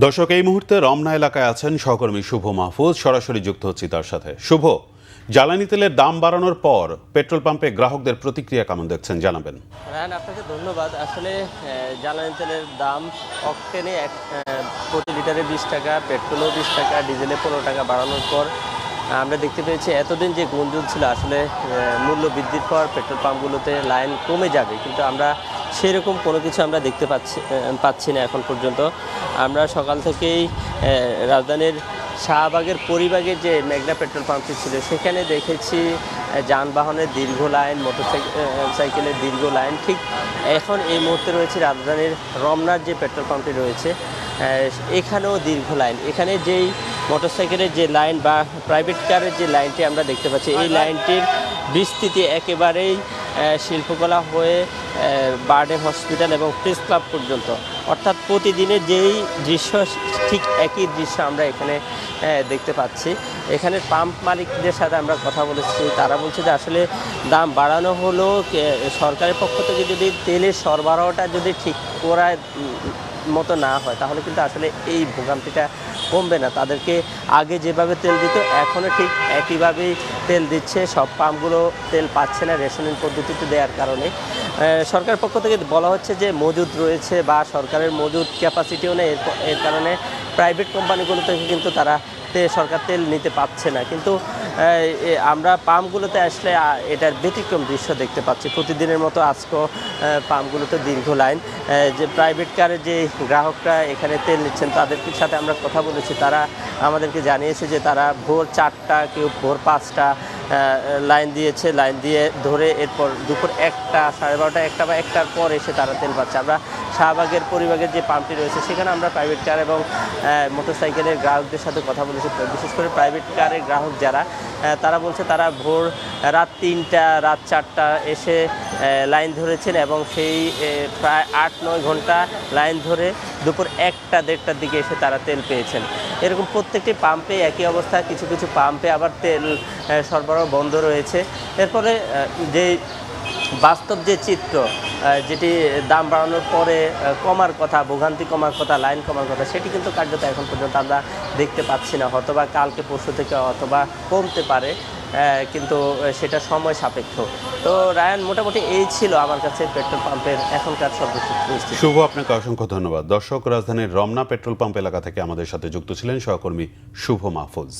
দর্শক, এই মুহূর্তে রমনা এলাকায় আছেন সহকর্মী শুভ মাহফুজ। সরাসরি যুক্ত হচ্ছি তার সাথে। শুভ, জ্বালানি তেলের দাম বাড়ানোর পর পেট্রোল পাম্পে গ্রাহকদের প্রতিক্রিয়া কেমন দেখছেন জানাবেন। রায়হান, আপনাকে ধন্যবাদ। আসলে জ্বালানি তেলের দাম অকটেনে প্রতি লিটারে 20 টাকা, পেট্রোলও 20 টাকা, ডিজেলে 15 টাকা বাড়ানোর পর আমরা দেখতে পেয়েছি এতদিন যে গুঞ্জন ছিল আসলে মূল্য বৃদ্ধির পর পেট্রোল পাম্পগুলোতে লাইন কমে যাবে, কিন্তু আমরা সেরকম কোনো কিছু আমরা দেখতে পাচ্ছি না এখন পর্যন্ত। আমরা সকাল থেকেই রাজধানীর শাহবাগের পরিবাগের যে মেঘনা পেট্রোল পাম্পটি ছিল সেখানে দেখেছি যানবাহনের দীর্ঘ লাইন, মোটরসাইকেলের দীর্ঘ লাইন। ঠিক এখন এই মুহূর্তে রয়েছে রাজধানীর রমনার যে পেট্রোল পাম্পটি রয়েছে এখানেও দীর্ঘ লাইন। এখানে যেই মোটরসাইকেলের যে লাইন বা প্রাইভেট কারের যে লাইনটি আমরা দেখতে পাচ্ছি, এই লাইনটির বিস্তৃতি একেবারেই শিল্পকলা হয়ে বার্ডেন হসপিটাল এবং প্রেস ক্লাব পর্যন্ত। অর্থাৎ প্রতিদিনের যেই দৃশ্য ঠিক একই দৃশ্য আমরা এখানে দেখতে পাচ্ছি। এখানের পাম্প মালিকদের সাথে আমরা কথা বলেছি, তারা বলছে যে আসলে দাম বাড়ানো হলো সরকারের পক্ষ থেকে যদি তেলের সরবরাহটা যদি ঠিক করার মতো না হয় তাহলে কিন্তু আসলে এই ভোগান্তিটা কমবে না। তাদেরকে আগে যেভাবে তেল দিত এখনও ঠিক একইভাবেই তেল দিচ্ছে। সব পাম্পগুলো তেল পাচ্ছে না রেশনিং পদ্ধতিতে দেওয়ার কারণে। সরকারের পক্ষ থেকে বলা হচ্ছে যে মজুদ রয়েছে বা সরকারের মজুদ ক্যাপাসিটিও নেই, এর কারণে প্রাইভেট কোম্পানিগুলো থেকে কিন্তু তারা সরকার তেল নিতে পারছে না। কিন্তু আমরা পাম্পগুলোতে আসলে এটার ব্যতিক্রম দৃশ্য দেখতে পাচ্ছি। প্রতিদিনের মতো আজকেও পাম্পগুলোতে দীর্ঘ লাইন। যে প্রাইভেট কারের যে গ্রাহকরা এখানে তেল নিচ্ছেন তাদের সাথে আমরা কথা বলেছি, তারা আমাদেরকে জানিয়েছে যে তারা ভোর 4টা, কেউ ভোর 5টা লাইন দিয়েছে। লাইন দিয়ে ধরে এরপর দুপুর 1টা, 12:30, 1টা বা 1টার পর এসে তারা তেল পাচ্ছে। আমরা শাহবাগের পরিবাগের যে পাম্পটি রয়েছে সেখানে আমরা প্রাইভেট কার এবং মোটরসাইকেলের গ্রাহকদের সাথে কথা বলেছি। বিশেষ করে প্রাইভেট কারের গ্রাহক যারা, তারা বলছে তারা ভোর রাত 3টা, রাত 4টা এসে লাইন ধরেছেন এবং সেই প্রায় 8-9 ঘন্টা লাইন ধরে দুপুর 1টা, 1:30টার দিকে এসে তারা তেল পেয়েছেন। এরকম প্রত্যেকটি পাম্পে একই অবস্থা। কিছু কিছু পাম্পে আবার তেল সরবরাহ বন্ধ রয়েছে। এরপরে যে বাস্তব যে চিত্র, যেটি দাম বাড়ানোর পরে কমার কথা, ভোগান্তি কমার কথা, লাইন কমার কথা, সেটি কিন্তু কার্যত এখন পর্যন্ত আমরা দেখতে পাচ্ছি না। হয়তোবা কালকে পরশু থেকে অথবা কমতে পারে, কিন্তু সেটা সময় সাপেক্ষ। তো রায়ান, মোটামুটি এই ছিল আমার কাছে পেট্রোল পাম্পের এখনকার সর্বশেষ পরিস্থিতি। শুভ, আপনাকে অসংখ্য ধন্যবাদ। দর্শক, রাজধানীর রমনা পেট্রোল পাম্প এলাকা থেকে আমাদের সাথে যুক্ত ছিলেন সহকর্মী শুভ মাহফুজ।